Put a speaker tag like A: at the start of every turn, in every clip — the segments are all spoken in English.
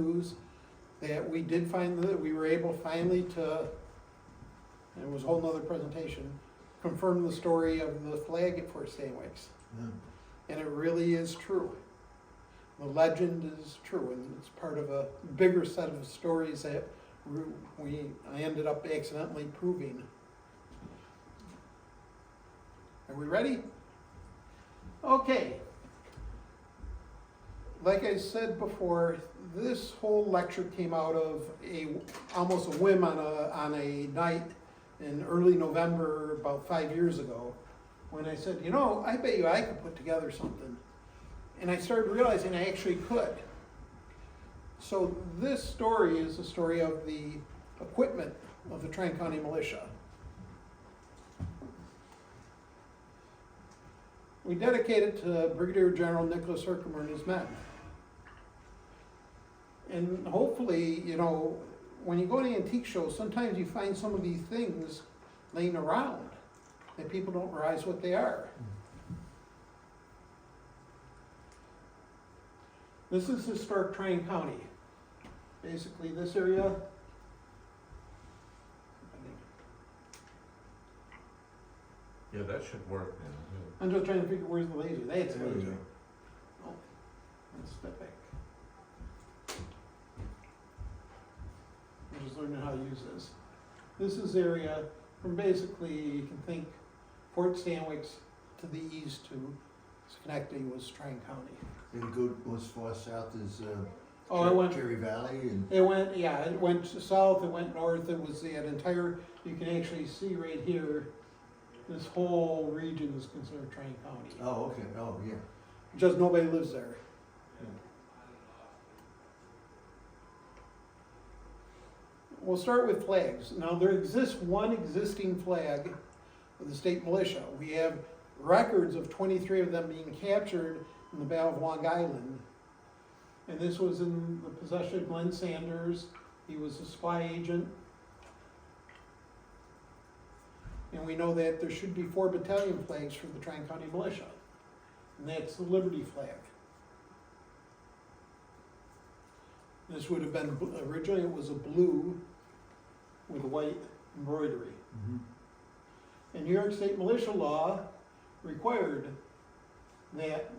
A: news that we did find that we were able finally to, and it was a whole nother presentation, confirm the story of the flag at Fort Stanwix.
B: Yeah.
A: And it really is true. The legend is true, and it's part of a bigger set of stories that I ended up accidentally proving. Are we ready? Okay. Like I said before, this whole lecture came out of almost a whim on a night in early November about 5 years ago, when I said, you know, I bet you I could put together something. And I started realizing I actually could. So this story is the story of the equipment of the Tryon County Militia. We dedicate it to Brigadier General Nicholas Herkimer and his men. And hopefully, you know, when you go to antique shows, sometimes you find some of these things laying around that people don't realize what they are. This is historic Tryon County. Basically, this area.
C: Yeah, that should work now.
A: I'm just trying to figure where's the laser. That's the
B: There we
A: laser.
B: go.
A: Oh, let's step back. I'm just learning how to use this. This is area from basically, you can think Fort Stanwix to the east to Schenectady was Tryon County.
B: And goes far south as
A: Oh, it went,
B: Cherry Valley and
A: it went south, it went north, it was that entire, you can actually see right here, this whole region is considered Tryon County.
B: oh, okay, oh, yeah.
A: Just nobody lives there. We'll start with flags. Now, there exists one existing flag of the state militia. We have records of 23 of them being captured in the Battle of Long Island. And this was in the possession of Glenn Sanders. He was a spy agent. And we know that there should be 4 battalion flags for the Tryon County Militia. And that's the Liberty flag. This would have been, originally it was a blue with white embroidery.
B: Mm-hmm.
A: And New York State militia law required that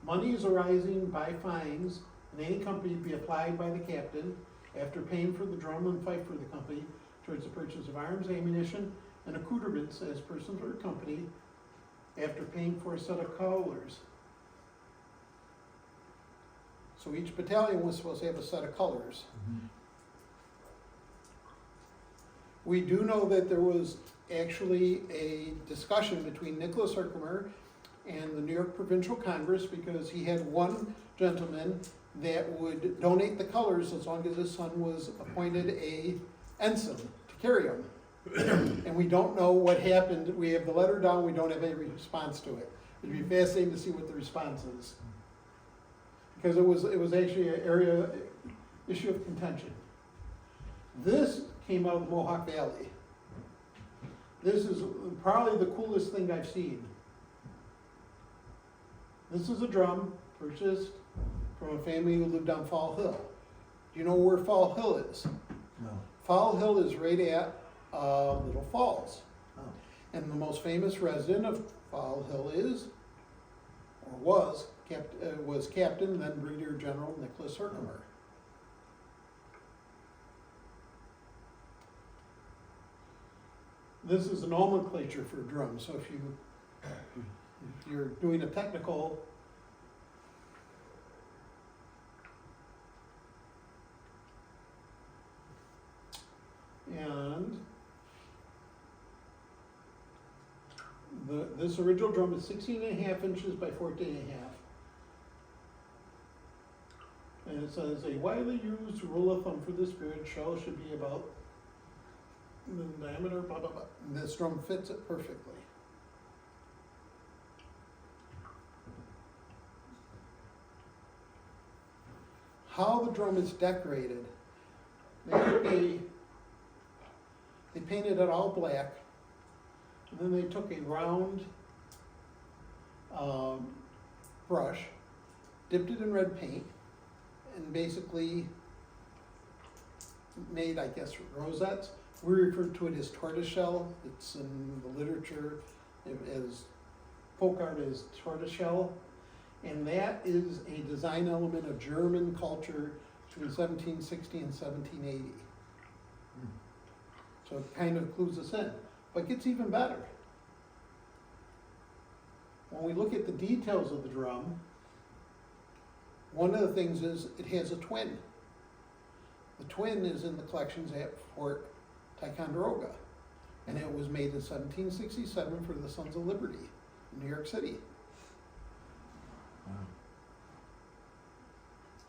A: monies arising by fines in any company be applied by the captain after paying for the drum and fife for the company towards the purchase of arms, ammunition, and accoutrements as persons or company after paying for a set of colors. So each battalion was supposed to have a set of colors.
B: Mm-hmm.
A: We do know that there was actually a discussion between Nicholas Herkimer and the New York Provincial Congress, because he had one gentleman that would donate the colors as long as his son was appointed a ensign to carry them. And we don't know what happened. We have the letter down, we don't have any response to it. It'd be fascinating to see what the response is. Because it was actually an issue of contention. This came out of the Mohawk Valley. This is probably the coolest thing I've seen. This is a drum purchased from a family who lived on Fall Hill. Do you know where Fall Hill is?
B: No.
A: Fall Hill is right at Little Falls.
B: Oh.
A: And the most famous resident of Fall Hill is, or was Captain, then Brigadier General Nicholas Herkimer. This is a nomenclature for drums, so if you're doing a technical, and this original drum is 16.5 inches by 14.5. And it says, a widely used rule of thumb for this period, shell should be about the diameter, blah, blah, blah. And this drum fits it perfectly. How the drum is decorated, they painted it all black, and then they took a round brush, dipped it in red paint, and basically made, I guess, rosettes. We refer to it as tortoiseshell. It's in the literature as folk art as tortoiseshell. And that is a design element of German culture between 1760 and 1780.
B: Hmm.
A: So it kind of clues us in. But it gets even better. When we look at the details of the drum, one of the things is it has a twin. The twin is in the collections at Fort Ticonderoga, and it was made in 1767 for the Sons of Liberty in New York City.
B: Wow.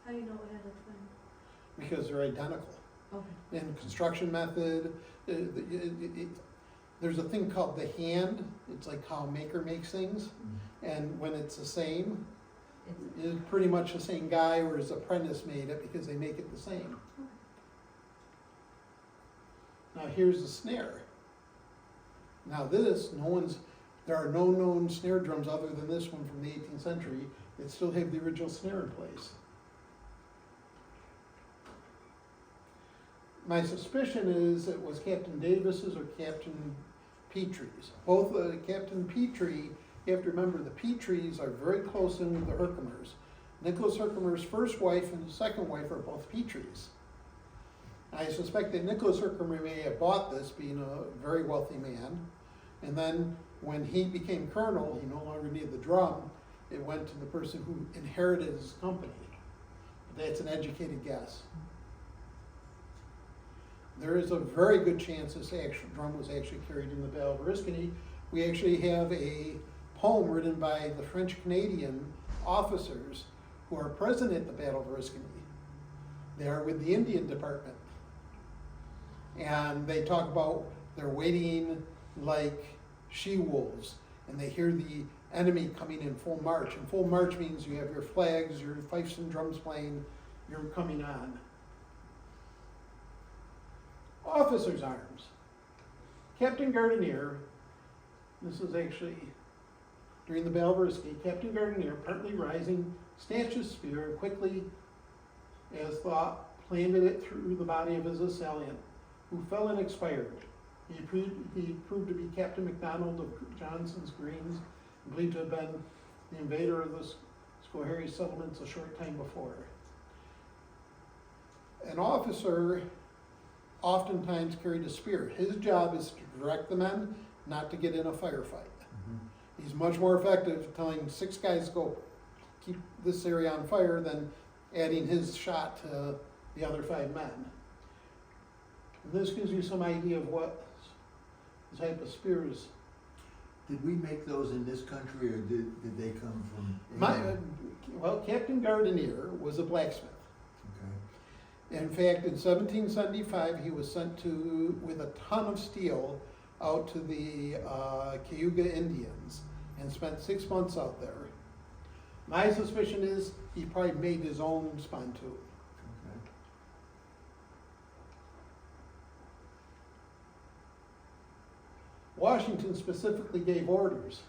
D: How do you know it had a twin?
A: Because they're identical.
D: Okay.
A: In construction method, there's a thing called the hand. It's like how a maker makes things, and when it's the same, it's pretty much the same guy or his apprentice made it because they make it the same. Now here's the snare. Now this, there are no known snare drums other than this one from the 18th century that still have the original snare in place. My suspicion is it was Captain Davis's or Captain Petrie's. Both Captain Petrie, you have to remember the Petries are very close in with the Herkimers. Nicholas Herkimer's first wife and his second wife are both Petries. I suspect that Nicholas Herkimer may have bought this, being a very wealthy man, and then when he became colonel, he no longer needed the drum. It went to the person who inherited his company. That's an educated guess. There is a very good chance this actual drum was actually carried in the Battle of Oriskany. We actually have a poem written by the French-Canadian officers who are present at the Battle of Oriskany. They are with the Indian Department. And they talk about they're waiting like she-wolves, and they hear the enemy coming in full march. And full march means you have your flags, your fifes and drums playing, you're coming on. Officers' arms. Captain Gardenier, this is actually during the Battle of Oriskany, Captain Gardenier, partly rising, snatched his spear and quickly, as thought, planted it through the body of his assailant, who fell and expired. He proved to be Captain MacDonald of Johnson's Greens, and believed to have been the invader of the Schoharie settlements a short time before. An officer oftentimes carried a spear. His job is to direct the men, not to get in a firefight. He's much more effective telling 6 guys to go keep this area on fire than adding his shot to the other 5 men. And this gives you some idea of what type of spears.
B: Did we make those in this country, or did they come from England?
A: Well, Captain Gardenier was a blacksmith.
B: Okay.
A: In fact, in 1775, he was sent with a ton of steel out to the Cayuga Indians and spent 6 months out there. My suspicion is he probably made his own spontoon.
B: Okay.
A: Washington specifically gave orders,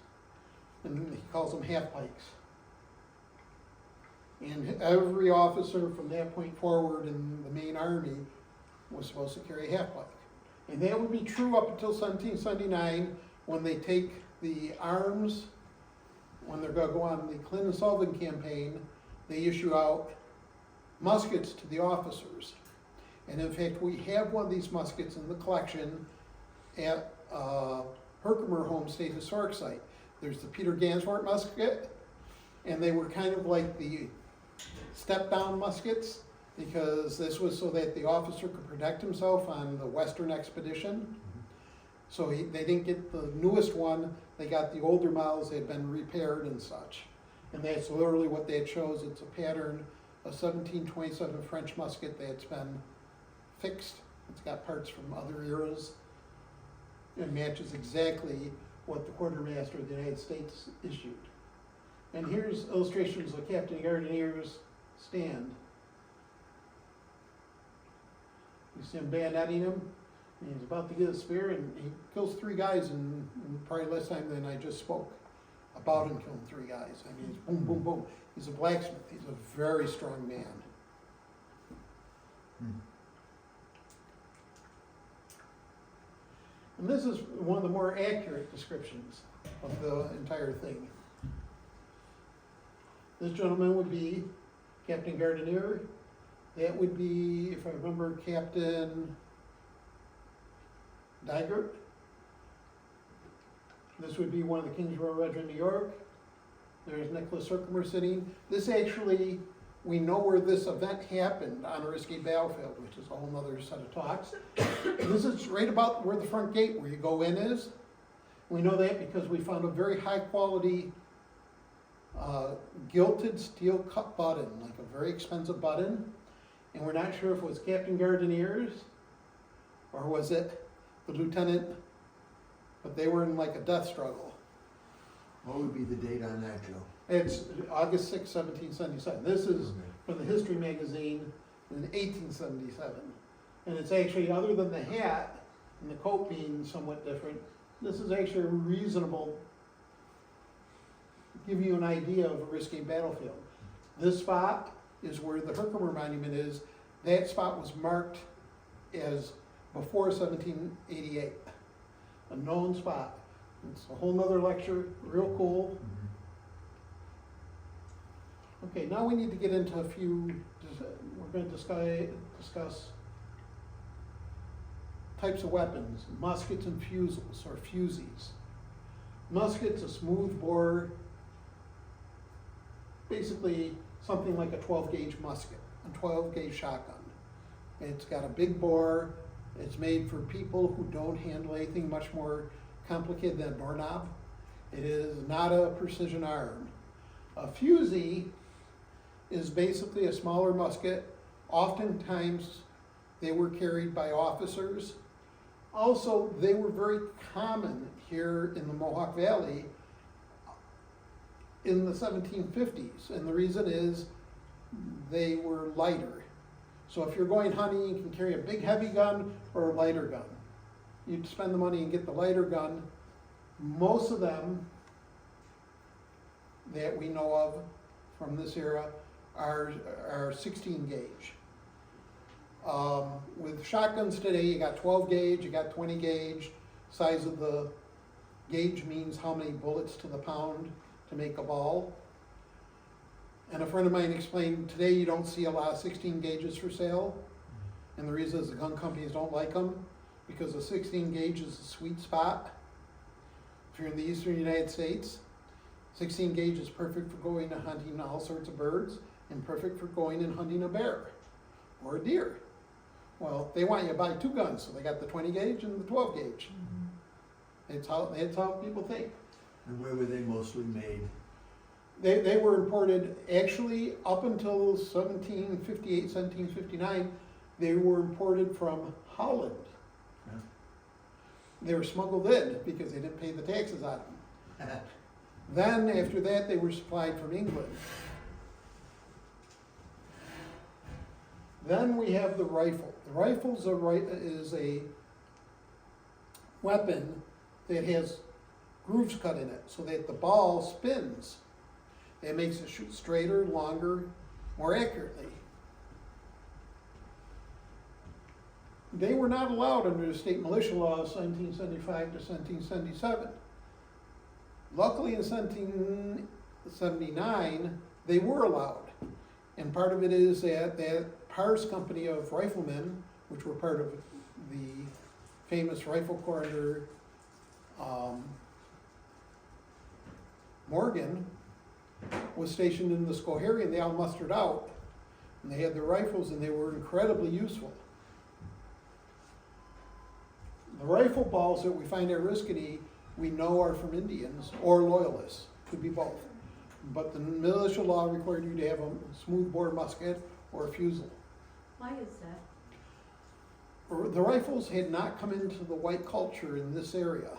A: and he calls them half-pikes. And every officer from that point forward in the main army was supposed to carry a half-pike. And that would be true up until 1779, when they take the arms, when they're going to go on the Clinton Sullivan campaign, they issue out muskets to the officers. And in fact, we have one of these muskets in the collection at Herkimer Home State Historic Site. There's the Peter Gansfort musket, and they were kind of like the step-down muskets, because this was so that the officer could protect himself on the Western expedition. So they didn't get the newest one, they got the older models that had been repaired and such. And that's literally what that shows. It's a pattern, a 1727 French musket that's been fixed. It's got parts from other eras. It matches exactly what the quartermaster of the United States issued. And here's illustrations of Captain Gardinier's stand. You see him bayoneting him, and he's about to get a spear, and he kills 3 guys in probably less time than I just spoke. a Bowden killed 3 guys. I mean, it's boom, boom, boom. He's a blacksmith. He's a very strong man.
B: Hmm.
A: And this is one of the more accurate descriptions of the entire thing. This gentleman would be Captain Gardenier. That would be, if I remember, Captain Dygert. This would be one of the Kings Royal Regiment, New York. There's Nicholas Herkimer sitting. This actually, we know where this event happened on a risky battlefield, which is a whole nother set of talks. This is right about where the front gate where you go in is. We know that because we found a very high quality gilded steel cut button, like a very expensive button. And we're not sure if it was Captain Gardinier's or was it the lieutenant, but they were in like a death struggle.
B: What would be the date on that, Joe?
A: It's August 6, 1777. This is
B: Okay.
A: from the History magazine in 1877. And it's actually, other than the hat and the coat being somewhat different, this is actually a reasonable, give you an idea of a risky battlefield. This spot is where the Herkimer Monument is. That spot was marked as before 1788, a known spot. It's a whole nother lecture, real cool. Okay, now we need to get into a few, we're going to discuss types of weapons, muskets and fusils, or fusees. Musket's a smooth bore, basically something like a 12 gauge musket, a 12 gauge shotgun. It's got a big bore, it's made for people who don't handle anything much more complicated than a doorknob. It is not a precision arm. A fusee is basically a smaller musket. Oftentimes they were carried by officers. Also, they were very common here in the Mohawk Valley in the 1750s, and the reason is they were lighter. So if you're going hunting, you can carry a big heavy gun or a lighter gun. You'd spend the money and get the lighter gun. Most of them that we know of from this era are 16 gauge. With shotguns today, you got 12 gauge, you got 20 gauge. Size of the gauge means how many bullets to the pound to make a ball. And a friend of mine explained today you don't see a lot of 16 gauges for sale. And the reason is the gun companies don't like them because the 16 gauge is a sweet spot. If you're in the eastern United States, 16 gauge is perfect for going and hunting all sorts of birds and perfect for going and hunting a bear or a deer. Well, they want you to buy 2 guns, so they got the 20 gauge and the 12 gauge. It's how people think.
B: And where were they mostly made?
A: They were imported, actually, up until 1758, 1759, they were imported from Holland.
B: Yeah.
A: They were smuggled in because they didn't pay the taxes on them. Then, after that, they were supplied from England. Then we have the rifle. The rifle is a weapon that has grooves cut in it so that the ball spins. It makes it shoot straighter, longer, more accurately. They were not allowed under the state militia laws 1775 to 1777. Luckily in 1779, they were allowed. And part of it is that Pars Company of Riflemen, which were part of the famous Rifle Corps under Morgan, was stationed in the Schoharie, and they all mustered out. And they had their rifles, and they were incredibly useful. The rifle balls that we find at Riskety, we know are from Indians or Loyalists, could be both. But the militia law required you to have a smooth bore musket or a fusel.
D: Why is that?
A: The rifles had not come into the white culture in this area.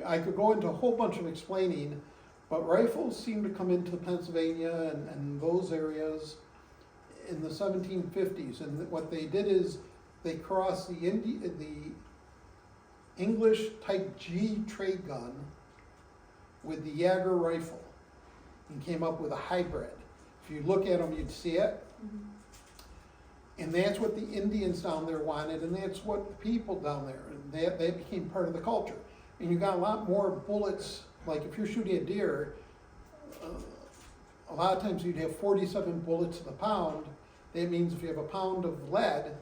A: I could go into a whole bunch of explaining, but rifles seem to come into Pennsylvania and those areas in the 1750s. And what they did is they crossed the English Type G trade gun with the Jaeger rifle and came up with a hybrid. If you look at them, you'd see it.
D: Mhm.
A: And that's what the Indians down there wanted, and that's what the people down there, and that became part of the culture. And you got a lot more bullets, like if you're shooting a deer, a lot of times you'd have 47 bullets to the pound. That means if you have a pound of lead,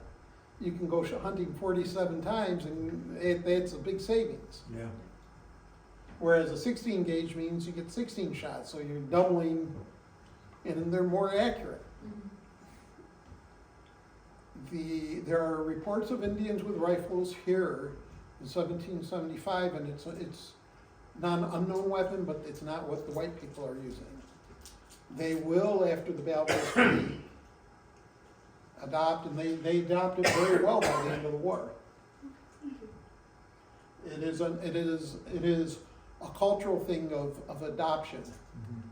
A: you can go hunting 47 times, and that's a big savings.
B: Yeah.
A: Whereas a 16 gauge means you get 16 shots, so you're doubling, and they're more accurate.
D: Mhm.
A: There are reports of Indians with rifles here in 1775, and it's not an unknown weapon, but it's not what the white people are using. They will, after the Battle of History, adopt, and they adopted very well by the end of the war. It is a cultural thing of adoption.
B: Mhm.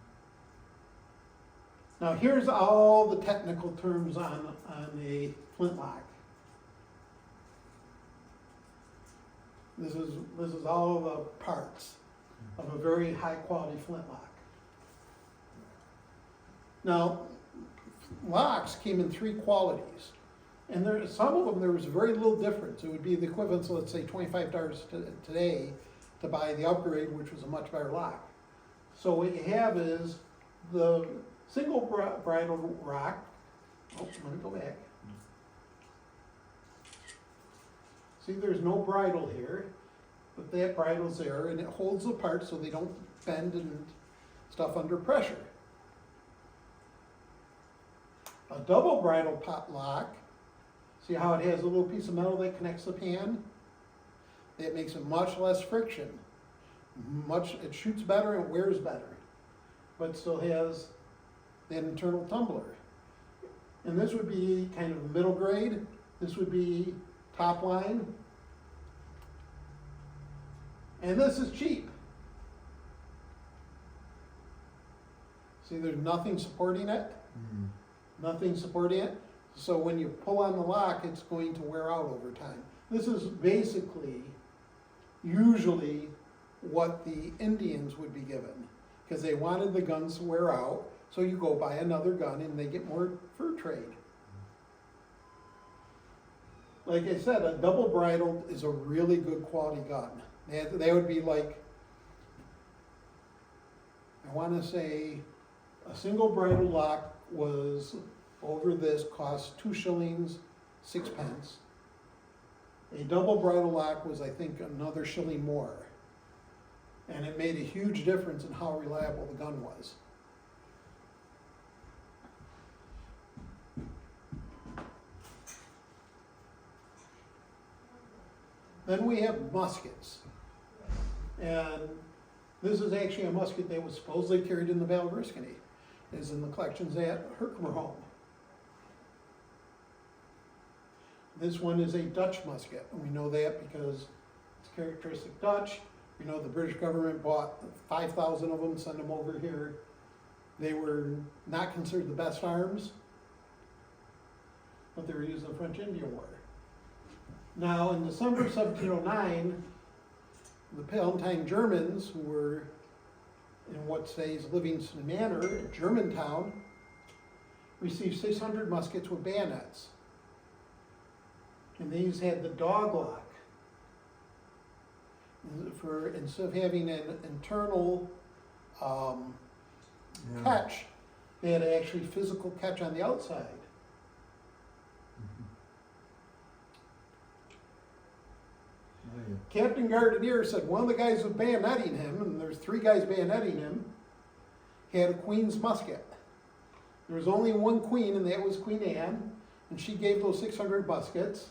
A: Now, here's all the technical terms on a flintlock. This is all the parts of a very high quality flintlock. Now, locks came in 3 qualities, and some of them there was very little difference. It would be the equivalent, so let's say $25 today to buy the upgrade, which was a much better lock. So what you have is the single bridle rock. Oh, let me go back. See, there's no bridle here, but that bridle's there, and it holds the parts so they don't bend and stuff under pressure. A double bridle pot lock, see how it has a little piece of metal that connects the pan? That makes it much less friction. It shoots better and it wears better, but still has that internal tumbler. And this would be kind of middle grade. This would be top line. And this is cheap. See, there's nothing supporting it.
B: Mhm.
A: Nothing supporting it. So when you pull on the lock, it's going to wear out over time. This is basically, usually, what the Indians would be given, because they wanted the guns to wear out, so you go buy another gun and they get more fur trade. Like I said, a double bridled is a really good quality gun. They would be like, I want to say, a single bridle lock was over this, cost 2 shillings, 6 pence. A double bridle lock was, I think, another shilling more. And it made a huge difference in how reliable the gun was. Then we have muskets. And this is actually a musket that was supposedly carried in the Battle of Oriskany. Is in the collections at Herkimer Home. This one is a Dutch musket, and we know that because it's characteristic Dutch. We know the British government bought 5,000 of them, sent them over here. They were not considered the best arms, but they were used in the French Indian War. Now, in December 1709, the Palatine Germans, who were in what stays Livingston Manor, Germantown, received 600 muskets with bayonets. And these had the dog lock. Instead of having an internal
B: Yeah.
A: catch, they had actually physical catch on the outside.
B: Mhm. Oh, yeah.
A: Captain Gardenier said one of the guys was bayoneting him, and there's 3 guys bayoneting him, he had a queen's musket. There was only one queen, and that was Queen Anne, and she gave those 600 muskets.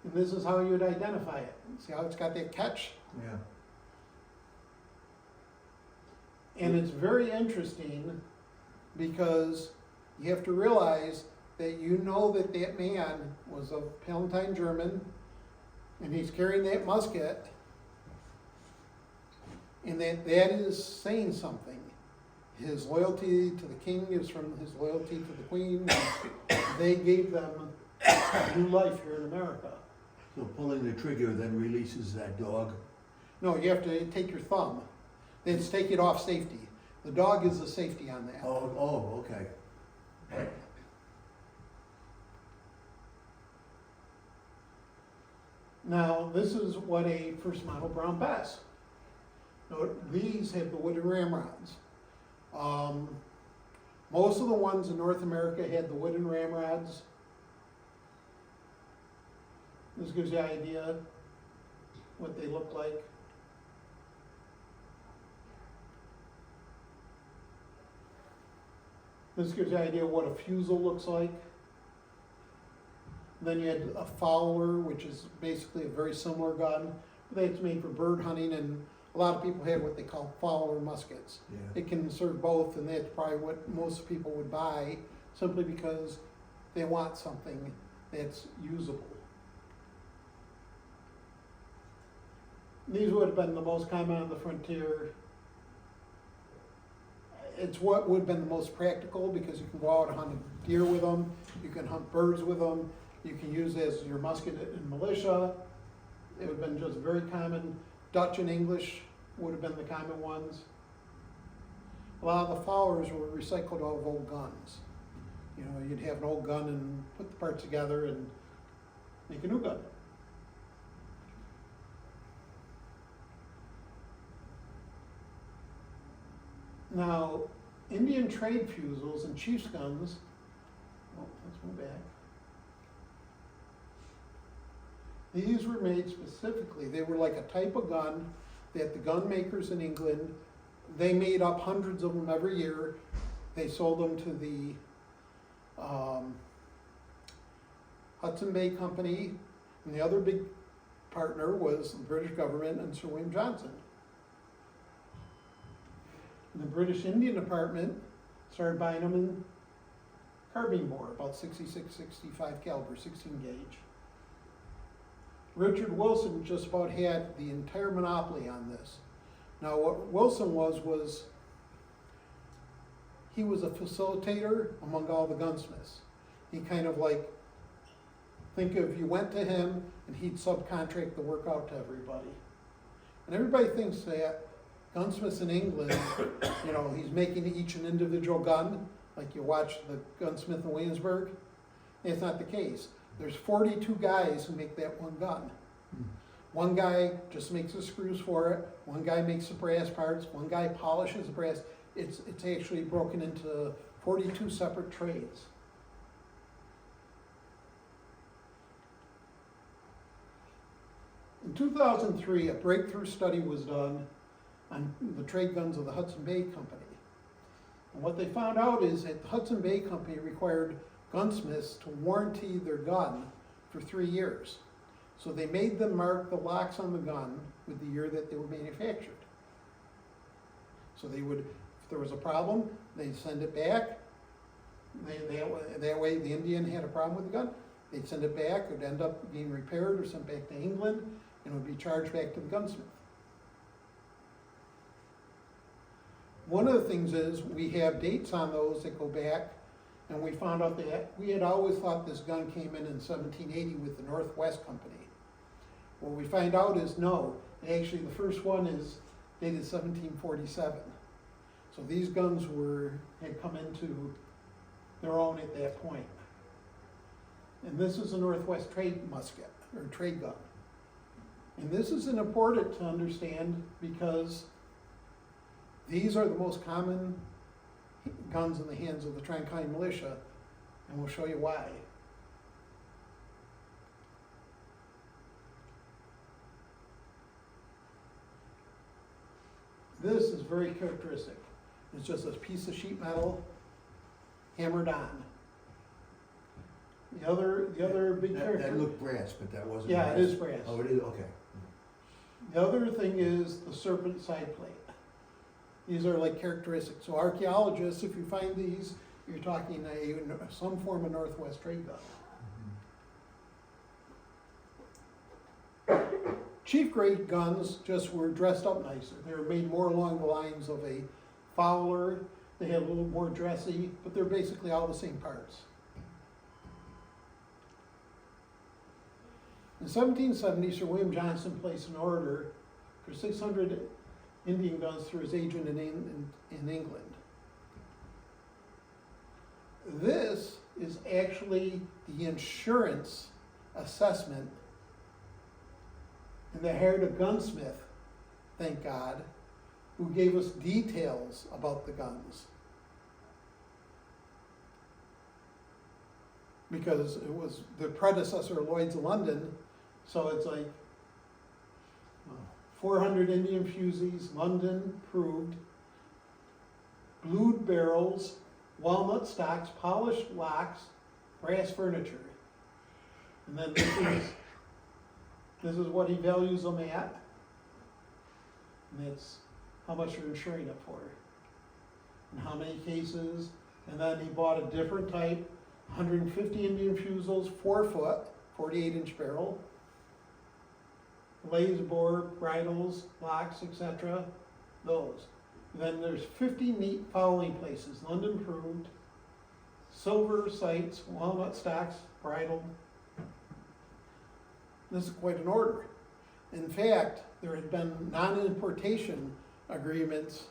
A: And this is how you would identify it. See how it's got that catch?
B: Yeah.
A: And it's very interesting because you have to realize that you know that that man was a Palatine German, and he's carrying that musket, and that is saying something. His loyalty to the king is from his loyalty to the queen. They gave them new life here in America.
B: So pulling the trigger then releases that dog?
A: No, you have to take your thumb, then take it off safety. The dog is the safety on that.
B: Oh, okay.
A: Now, this is what a first model Brown Bess. Now, these have the wooden ramrods. Most of the ones in North America had the wooden ramrods. This gives you an idea what they look like. This gives you an idea what a fusel looks like. Then you had a Fowler, which is basically a very similar gun. It's made for bird hunting, and a lot of people have what they call Fowler muskets.
B: Yeah.
A: It can serve both, and that's probably what most people would buy, simply because they want something that's usable. These would have been the most common on the frontier. It's what would have been the most practical, because you can go out and hunt deer with them, you can hunt birds with them, you can use it as your musket in militia. It would have been just very common. Dutch and English would have been the common ones. A lot of the Fowlers were recycled out of old guns. You know, you'd have an old gun and put the parts together and make a new gun. Now, Indian trade fusils and chief's guns, oh, let's move back. These were made specifically, they were like a type of gun that the gun makers in England, they made up hundreds of them every year. They sold them to the Hudson Bay Company, and the other big partner was the British government and Sir William Johnson. And the British Indian Department started buying them in carbine bore, about 66, 65 caliber, 16 gauge. Richard Wilson just about had the entire monopoly on this. Now what Wilson was he was a facilitator among all the gunsmiths. He kind of like, think if you went to him and he'd subcontract the work out to everybody. And everybody thinks that gunsmiths in England, you know, he's making each an individual gun, like you watch the gunsmith in Williamsburg. It's not the case. There's 42 guys who make that one gun. One guy just makes the screws for it, one guy makes the brass parts, one guy polishes the brass. It's actually broken into 42 separate trades. In 2003, a breakthrough study was done on the trade guns of the Hudson Bay Company. And what they found out is that the Hudson Bay Company required gunsmiths to warranty their gun for 3 years. So they made them mark the locks on the gun with the year that they were manufactured. So they would, if there was a problem, they'd send it back. That way the Indian had a problem with the gun, they'd send it back, it would end up being repaired or sent back to England, and it would be charged back to the gunsmith. One of the things is we have dates on those that go back, and we found out that we had always thought this gun came in 1780 with the Northwest Company. What we find out is no, actually the first one is dated 1747. So these guns had come into their own at that point. And this is a Northwest trade musket, or trade gun. And this is important to understand because these are the most common guns in the hands of the Tryon County Militia, and we'll show you why. This is very characteristic. It's just a piece of sheet metal hammered on. The other big character.
B: That looked brass, but that wasn't.
A: Yeah,
B: brass.
A: it is brass.
B: Oh, it is, okay.
A: The other thing is the serpent side plate. These are like characteristics. So archaeologists, if you find these, you're talking some form of Northwest trade gun. Chief grade guns just were dressed up nicer. They were made more along the lines of a Fowler. They had a little more dressy, but they're basically all the same parts. In 1770, Sir William Johnson placed an order for 600 Indian guns through his agent in England. This is actually the insurance assessment, and they hired a gunsmith, thank God, who gave us details about the guns. Because it was the predecessor of Lloyd's of London, so it's like 400 Indian fusees, London proved, blued barrels, walnut stocks, polished locks, brass furniture. And then this is what he values them at. And that's how much you're insuring it for. And how many cases. And then he bought a different type, 150 Indian fusils, 4 foot, 48-inch barrel. Lays bore, bridles, locks, etc. Those. Then there's 50 neat fowling places, London proved, silver sights, walnut stocks, bridle. This is quite an order. In fact, there had been non-importation agreements,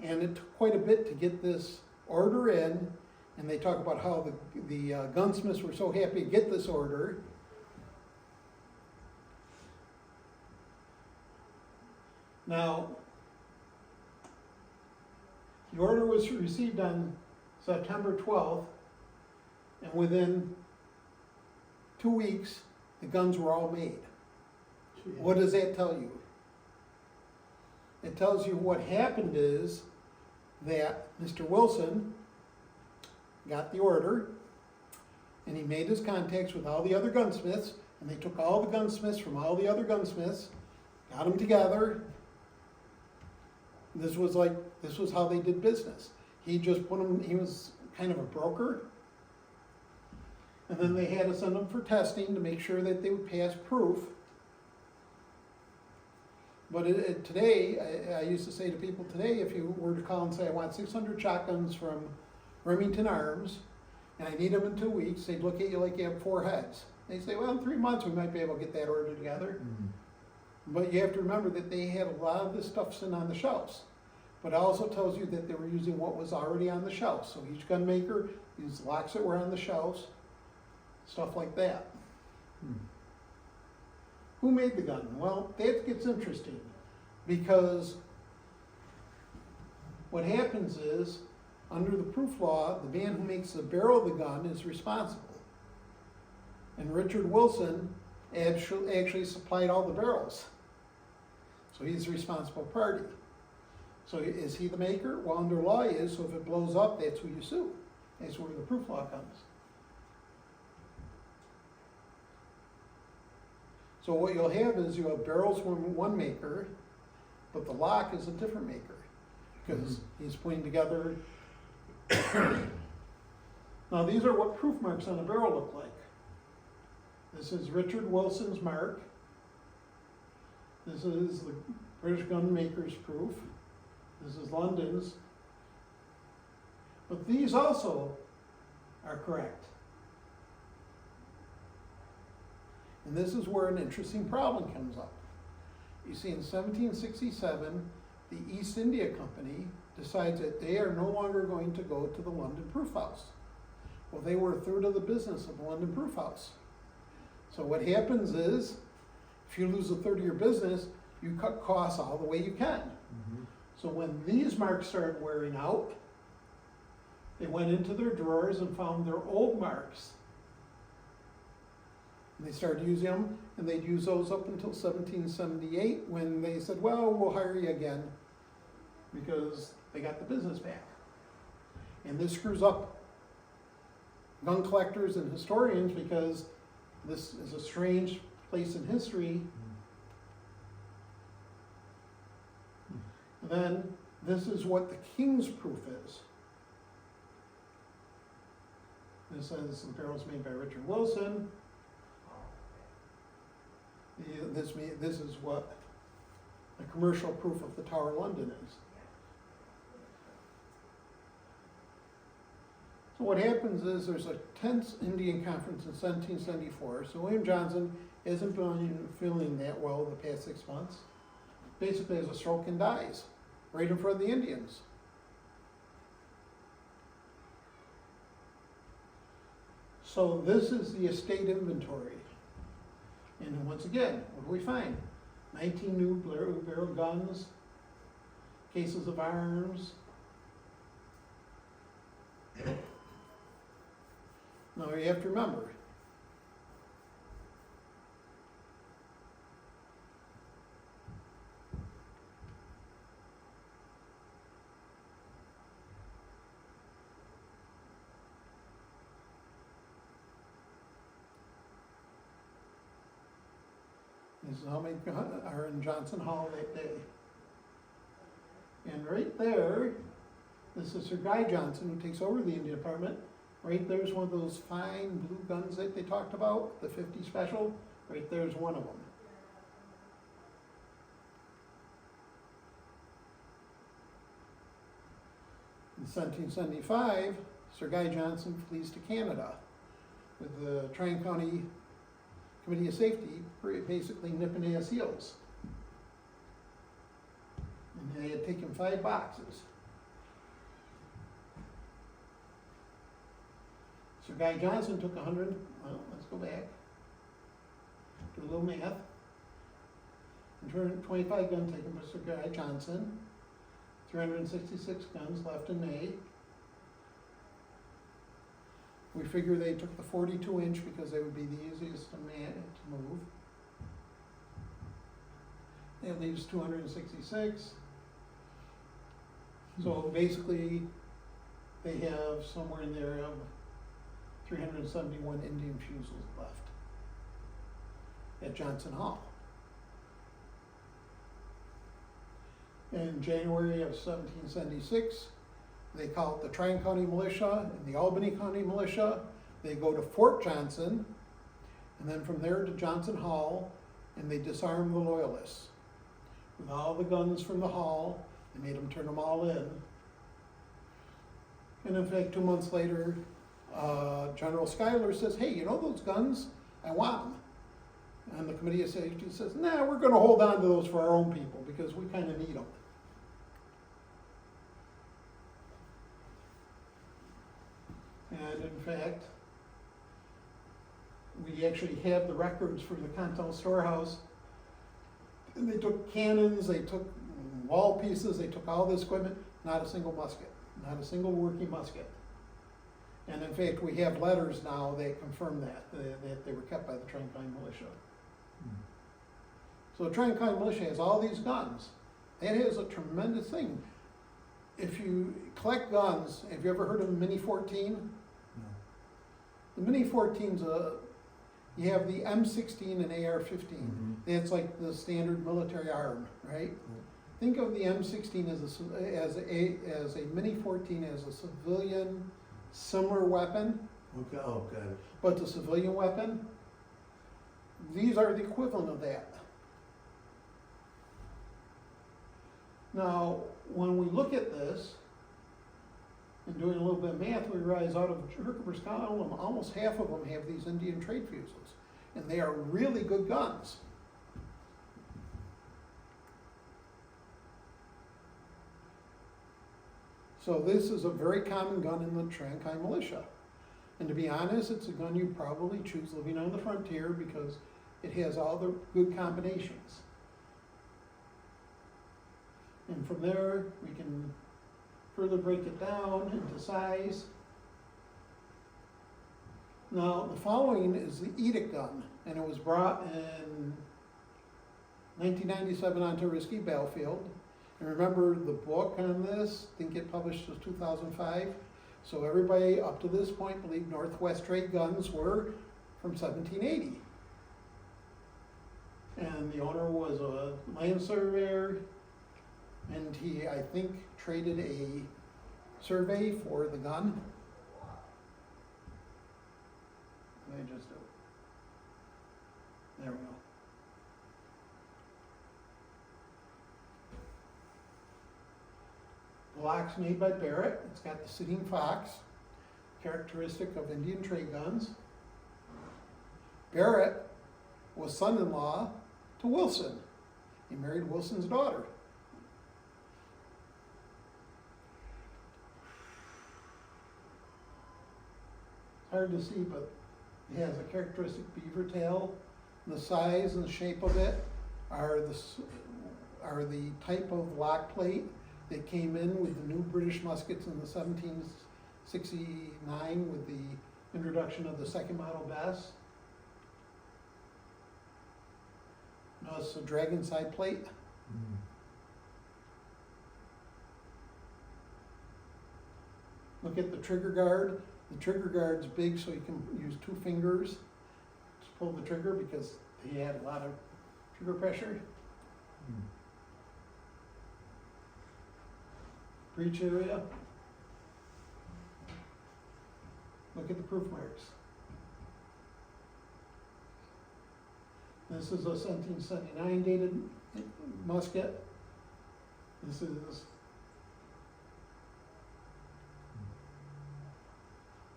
A: and it took quite a bit to get this order in, and they talk about how the gunsmiths were so happy to get this order. Now, the order was received on September 12th, and within 2 weeks, the guns were all made. What does that tell you? It tells you what happened is that Mr. Wilson got the order, and he made his contacts with all the other gunsmiths, and they took all the gunsmiths from all the other gunsmiths, got them together. This was how they did business. He just put them, he was kind of a broker. And then they had to send them for testing to make sure that they would pass proof. But today, I used to say to people today, if you were to call and say, I want 600 shotguns from Remington Arms, and I need them in 2 weeks, they'd look at you like you have 4 heads. They say, well, in 3 months we might be able to get that order together.
B: Mhm.
A: But you have to remember that they had a lot of this stuff sitting on the shelves. But it also tells you that they were using what was already on the shelves. So each gun maker used locks that were on the shelves, stuff like that.
B: Hmm.
A: Who made the gun? Well, that gets interesting, because what happens is, under the proof law, the man who makes the barrel of the gun is responsible. And Richard Wilson actually supplied all the barrels. So he's the responsible party. So is he the maker? Well, under law he is, so if it blows up, that's who you sue. That's where the proof law comes. So what you'll have is you have barrels from one maker, but the lock is a different maker, because he's putting together. Now these are what proof marks on a barrel look like. This is Richard Wilson's mark. This is the British gun maker's proof. This is London's. But these also are correct. And this is where an interesting problem comes up. You see, in 1767, the East India Company decides that they are no longer going to go to the London Proof House. Well, they were a third of the business of the London Proof House. So what happens is, if you lose a third of your business, you cut costs all the way you can.
B: Mhm.
A: So when these marks started wearing out, they went into their drawers and found their old marks. And they started using them, and they'd use those up until 1778, when they said, well, we'll hire you again, because they got the business back. And this screws up gun collectors and historians, because this is a strange place in history. Then this is what the King's proof is. This says the barrel's made by Richard Wilson. This is what the commercial proof of the Tower London is. So what happens is there's a tense Indian conference in 1774. So William Johnson hasn't been feeling that well the past 6 months. Basically has a stroke and dies right in front of the Indians. So this is the estate inventory. And once again, what do we find? 19 new barrel guns, cases of arms. Now you have to remember, this is how many are in Johnson Hall that day. And right there, this is Sir Guy Johnson, who takes over the Indian Department. Right there's one of those fine blue guns that they talked about, the 50 Special. Right there's one of them. In 1775, Sir Guy Johnson flees to Canada with the Tryon County Committee of Safety, basically nipping at his heels. And they had taken 5 boxes. Sir Guy Johnson took 100, well, let's go back, do a little math. 125 guns taken by Sir Guy Johnson, 366 guns left in May. We figure they took the 42-inch because they would be the easiest to move. That leaves 266. So basically, they have somewhere in there of 371 Indian fusils left at Johnson Hall. In January of 1776, they call it the Tryon County Militia and the Albany County Militia. They go to Fort Johnson, and then from there to Johnson Hall, and they disarm the Loyalists. With all the guns from the hall, they made them turn them all in. And in fact, 2 months later, General Schuyler says, hey, you know those guns? I want them. And the Committee of Safety says, nah, we're going to hold on to those for our own people because we kind of need them. And in fact, we actually have the records for the Continental Storehouse. And they took cannons, they took wall pieces, they took all this equipment, not a single musket, not a single working musket. And in fact, we have letters now that confirm that they were kept by the Tryon County Militia. So the Tryon County Militia has all these guns. That is a tremendous thing. If you collect guns, have you ever heard of a Mini 14?
B: No.
A: The Mini 14's you have the M16 and AR-15. That's like the standard military arm, right? Think of the M16 as a Mini 14 as a civilian similar weapon,
B: Okay, oh, got it.
A: but the civilian weapon, these are the equivalent of that. Now, when we look at this, and doing a little bit of math, we realize out of Herkimer's column, almost half of them have these Indian trade fuses. And they are really good guns. So this is a very common gun in the Tryon County Militia. And to be honest, it's a gun you probably choose living on the frontier because it has all the good combinations. And from there, we can further break it down into size. Now, the following is the Edict gun, and it was brought in 1997 onto a risky battlefield. And remember, the book on this didn't get published until 2005. So everybody up to this point believed Northwest trade guns were from 1780. And the owner was a land surveyor, and he, I think, traded a survey for the gun. Let me just do it. There we go. The lock's made by Barrett. It's got the sitting fox. characteristic of Indian trade guns. Barrett was son-in-law to Wilson. He married Wilson's daughter. Hard to see, but it has a characteristic beaver tail. The size and the shape of it are the type of lock plate that came in with the new British muskets in the 1769 with the introduction of the second model Bess. Notice the dragon side plate.
B: Mm.
A: Look at the trigger guard. The trigger guard's big, so you can use 2 fingers to pull the trigger because he had a lot of trigger pressure.
B: Mm.
A: Breech area. Look at the proof marks. This is a 1779 dated musket. This is.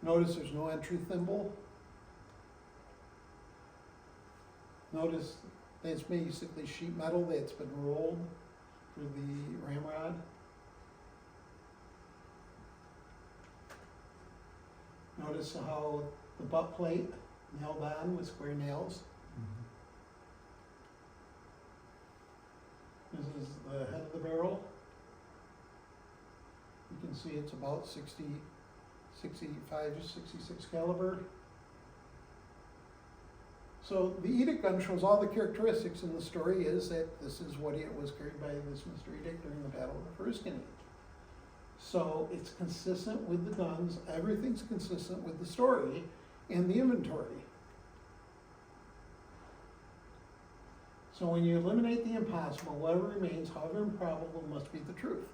A: Notice there's no entry thimble. Notice that's basically sheet metal that's been rolled for the ramrod. Notice how the butt plate nailed on with square nails.
B: Mhm.
A: This is the head of the barrel. You can see it's about 65 to 66 caliber. So the edict gun shows all the characteristics, and the story is that this is what it was carried by this Mr. Edict during the Battle of the Oriskany. So it's consistent with the guns, everything's consistent with the story and the inventory. So when you eliminate the impossible, whatever remains, however improbable, must be the truth.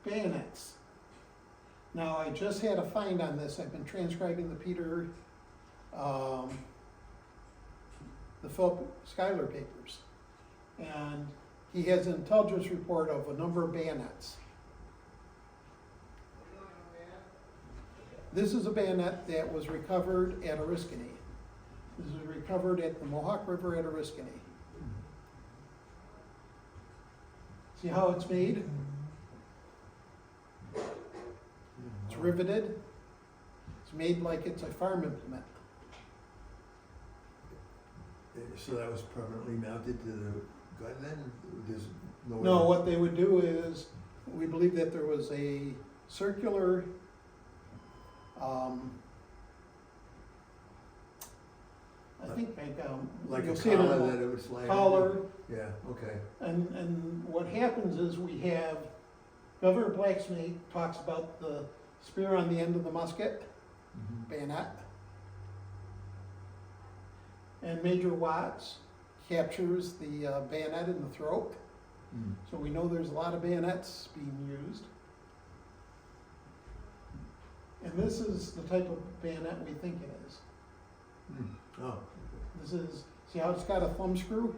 A: Bayonets. Now, I just had a find on this. I've been transcribing the Philip Schuyler papers. And he has an intelligence report of a number of bayonets. This is a bayonet that was recovered at Oriskany. This was recovered at the Mohawk River at Oriskany. See how it's made? It's riveted. It's made like it's a farm implement.
B: So that was permanently mounted to the gun then? There's no way.
A: No, what they would do is, we believe that there was a circular, I think
B: Like
A: you'll
B: a
A: see it in
B: collar
A: the
B: that it would slide?
A: collar.
B: Yeah, okay.
A: And what happens is we have, Governor Blacksmith talks about the spear on the end of the musket,
B: Mhm.
A: bayonet. And Major Watts captures the bayonet in the throat.
B: Mm.
A: So we know there's a lot of bayonets being used. And this is the type of bayonet we think it is.
B: Mm. Oh,
A: This is, see how it's got a thumb screw?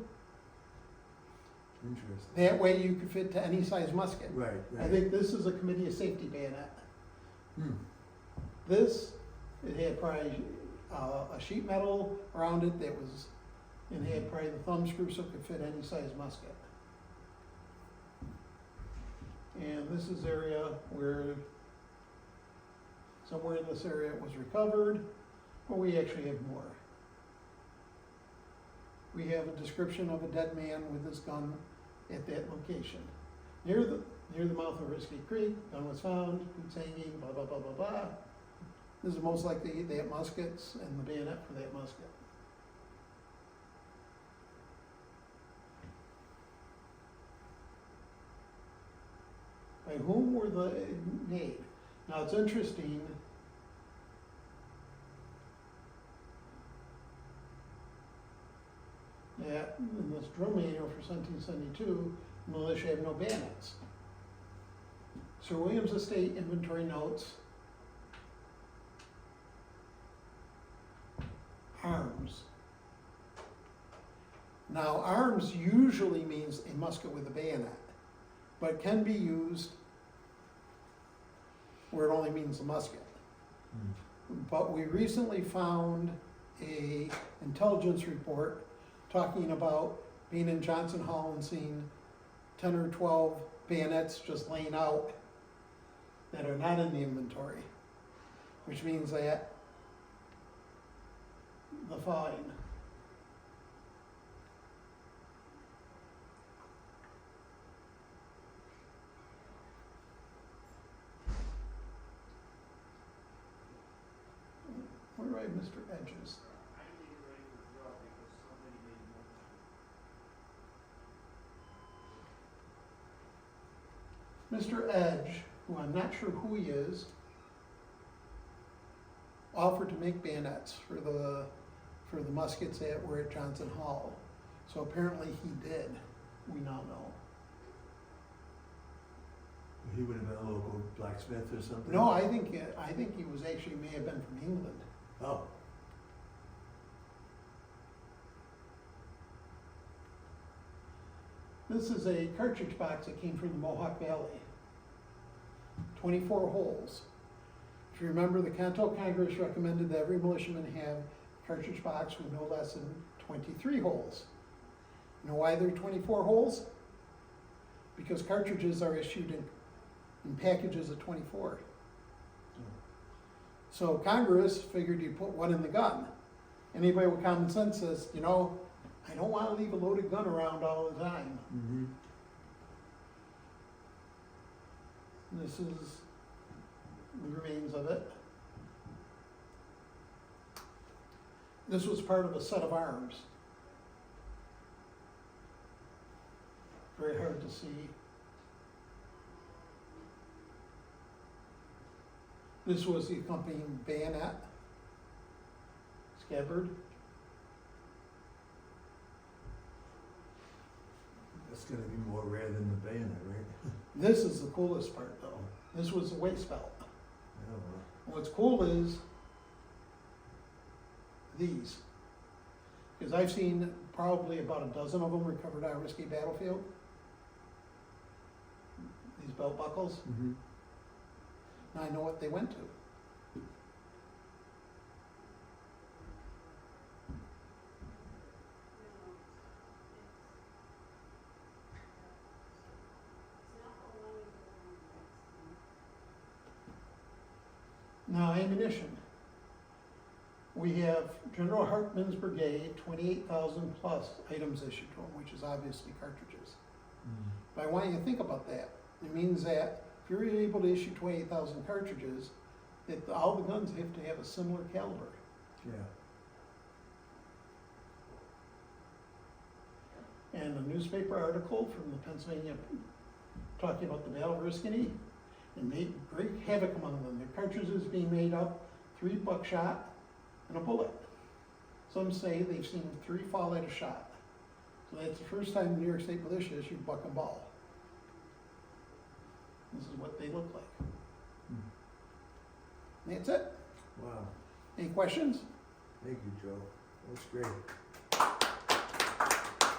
B: interesting.
A: That way you can fit to any size musket.
B: Right,
A: I
B: right.
A: think this is a committee of safety bayonet.
B: Hmm.
A: This, it had probably a sheet metal around it that was, and had probably the thumb screw so it could fit any size musket. And this is area where, somewhere in this area it was recovered, but we actually have more. We have a description of a dead man with his gun at that location. Near the mouth of Risky Creek, gun was found, boots hanging, blah, blah, blah, blah, blah. This is most likely that muskets and the bayonet for that musket. By whom were they made? Now, it's interesting. That in this drill manual for 1772, militia have no bayonets. Sir William's Estate inventory notes arms. Now, arms usually means a musket with a bayonet. but can be used where it only means the musket. But we recently found a intelligence report talking about being in Johnson Hall and seeing 10 or 12 bayonets just laying out that are not in the inventory, which means that the fine. Where do I have Mr. Edges? Mr. Edge, who I'm not sure who he is, offered to make bayonets for the muskets that were at Johnson Hall. So apparently he did, we now know.
B: He would have been a local blacksmith or something?
A: No, I think he was actually, may have been from England.
B: Oh,
A: This is a cartridge box that came from the Mohawk Valley. 24 holes. If you remember, the Continental Congress recommended that every militiaman have a cartridge box with no less than 23 holes. You know why there are 24 holes? Because cartridges are issued in packages of 24. So Congress figured you put one in the gun. Anybody with common sense says, you know, I don't want to leave a loaded gun around all the time.
B: mm-hmm.
A: This is the remains of it. This was part of a set of arms. Very hard to see. This was the accompanying bayonet, scabbard.
B: That's gonna be more rare than the bayonet, right?
A: This is the coolest part though. This was the waist belt.
B: Oh, well.
A: What's cool is these. Because I've seen probably about a dozen of them recovered on a risky battlefield. These belt buckles.
B: Mm-hmm.
A: Now I know what they went to. Now ammunition. We have General Hartman's brigade, 28,000 plus items issued to them, which is obviously cartridges.
B: Mm.
A: But I want you to think about that. It means that if you're able to issue 28,000 cartridges, that all the guns have to have a similar caliber.
B: Yeah.
A: And a newspaper article from the Pennsylvania talking about the Battle of Oriskany, and made great havoc among them. The cartridges being made up, 3 buckshot and a bullet. Some say they've seen 3 fall at a shot. So that's the first time the New York State Militia issued buck and ball. This is what they look like. And that's it.
B: Wow.
A: Any questions?
B: Thank you, Joe. That's great.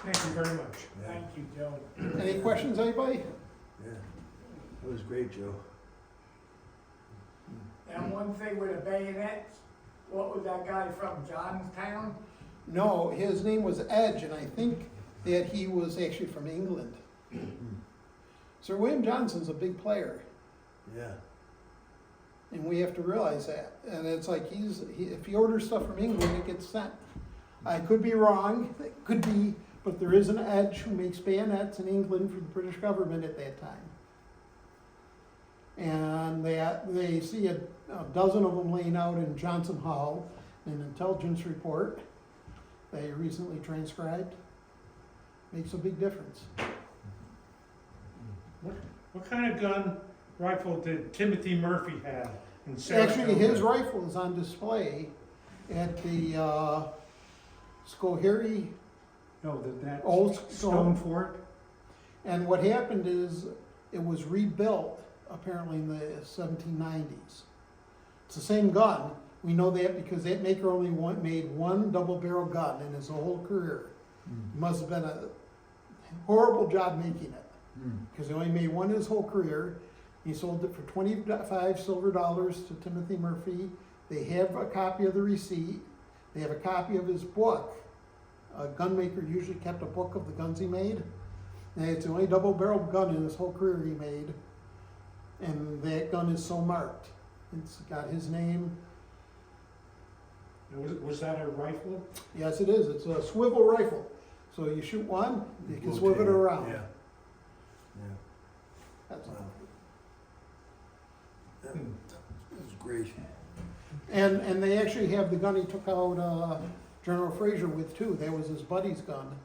E: Thank you very much.
B: Yeah.
E: Thank you, Joe.
A: Any questions, anybody?
B: Yeah. That was great, Joe.
E: And one thing with the bayonets, what was that guy from, Johnstown?
A: No, his name was Edge, and I think that he was actually from England. Sir William Johnson's a big player,
B: Yeah.
A: and we have to realize that. And it's like if he orders stuff from England, it gets sent. I could be wrong, it could be, but there is an Edge who makes bayonets in England for the British government at that time. And they see a dozen of them laying out in Johnson Hall, an intelligence report they recently transcribed. Makes a big difference.
F: What kind of gun rifle did Timothy Murphy have in Saratoga?
A: Actually, his rifle is on display at the Schoharie
F: No, that
A: Old
F: stone fort?
A: And what happened is it was rebuilt apparently in the 1790s. It's the same gun. We know that because that maker only made one double barrel gun in his whole career. It must have been a horrible job making it. because he only made one his whole career. He sold it for 25 silver dollars to Timothy Murphy. They have a copy of the receipt. They have a copy of his book. A gunmaker usually kept a book of the guns he made. And it's the only double-barreled gun in his whole career he made. And that gun is so marked. It's got his name.
F: Was that a rifle?
A: Yes, it is. It's a swivel rifle. So you shoot one, you can swivel it around.
B: Yeah. Yeah.
A: That's
B: Wow.
A: all.
B: That's great.
A: And they actually have the gun he took out General Fraser with too. That was his buddy's gun.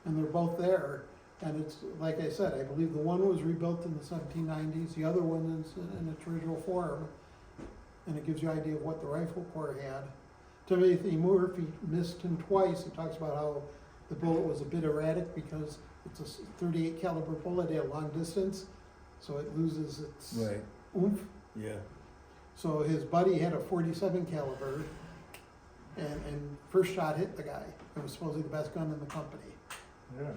A: And they're both there. And it's, like I said, I believe the one was rebuilt in the 1790s. The other one is in its original form. And it gives you an idea of what the rifle corps had. Timothy Murphy missed him twice. He talks about how the bullet was a bit erratic because it's a 38 caliber bullet at long distance. So it loses its
B: Right,
A: oomph.
B: yeah.
A: So his buddy had a 47 caliber, and first shot hit the guy. It was supposedly the best gun in the company.
F: Yeah.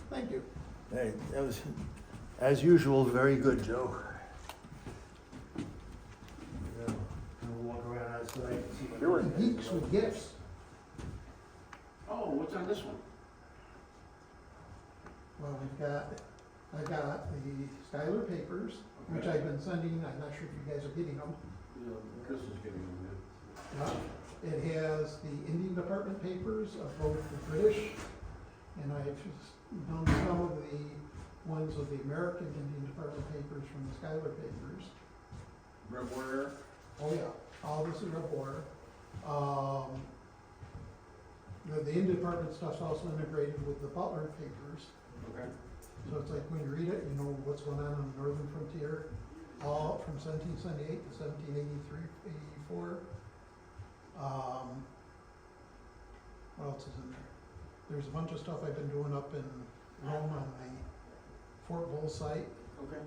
A: Thank you.
B: Hey, that was, as usual, very good, Joe. We'll walk around outside and see what.
A: There were geeks with gifts.
G: Oh, what's on this one?
A: Well, I got the Skylar papers, which I've been sending. I'm not sure if you guys are getting them.
G: Yeah, Chris is getting them,
A: It has the Indian Department papers of both the British, and I've just done some of the ones of the American Indian Department papers from the Skylar papers.
G: Red Warrior?
A: Oh yeah, all this is Red War. The Indian Department stuff's also integrated with the Butler papers.
G: Okay.
A: So it's like when you read it, you know what's going on the northern frontier, all from 1778 to 1783, 84. What else is in there? There's a bunch of stuff I've been doing up in Rome on the Fort Bull site,
G: Okay.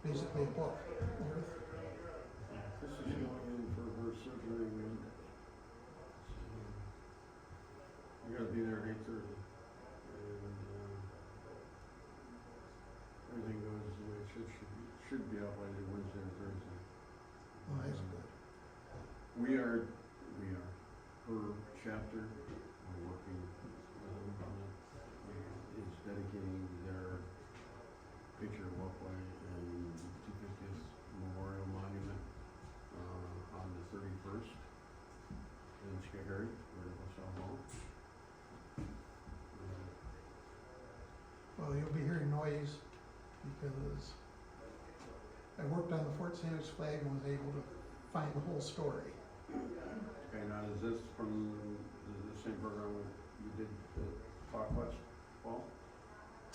A: basically a book worth.
G: This is going in for her surgery. I gotta be there at 8:30. And, everything goes the way it should be out by Wednesday or Thursday.
A: Oh, that's good.
G: We are, her chapter, we're working, is dedicating their picture walkway and 250th Memorial Monument, on the 31st in Schoharie, where it was all home.
A: Well, you'll be hearing noise because I worked on the Fort Sandwich flag and was able to find the whole story.
G: Okay, now is this from the same program you did the Talk West, Paul?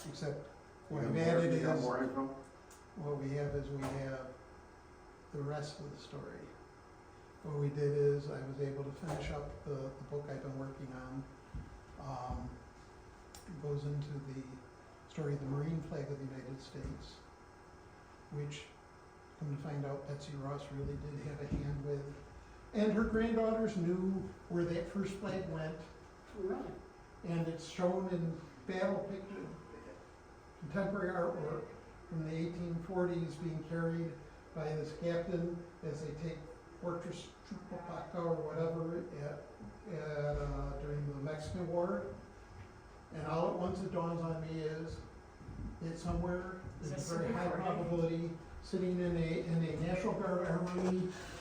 A: Except
G: You
A: what
G: got
A: I've
G: more-
A: added
G: you got
A: is,
G: more info?
A: what we have the rest of the story. What we did is I was able to finish up the book I've been working on. It goes into the story of the Marine flag of the United States, which, come to find out, Betsy Ross really did have a hand with. And her granddaughters knew where that first flag went.
E: Really?
A: And it's shown in battle picture, contemporary artwork from the 1840s being carried by this captain as they take Fortress Chupaca or whatever during the Mexican War. And all at once it dawns on me is it's somewhere,
E: Is
A: there's
E: that
A: a very high
E: Civil War?
A: probability sitting in a National Guard armory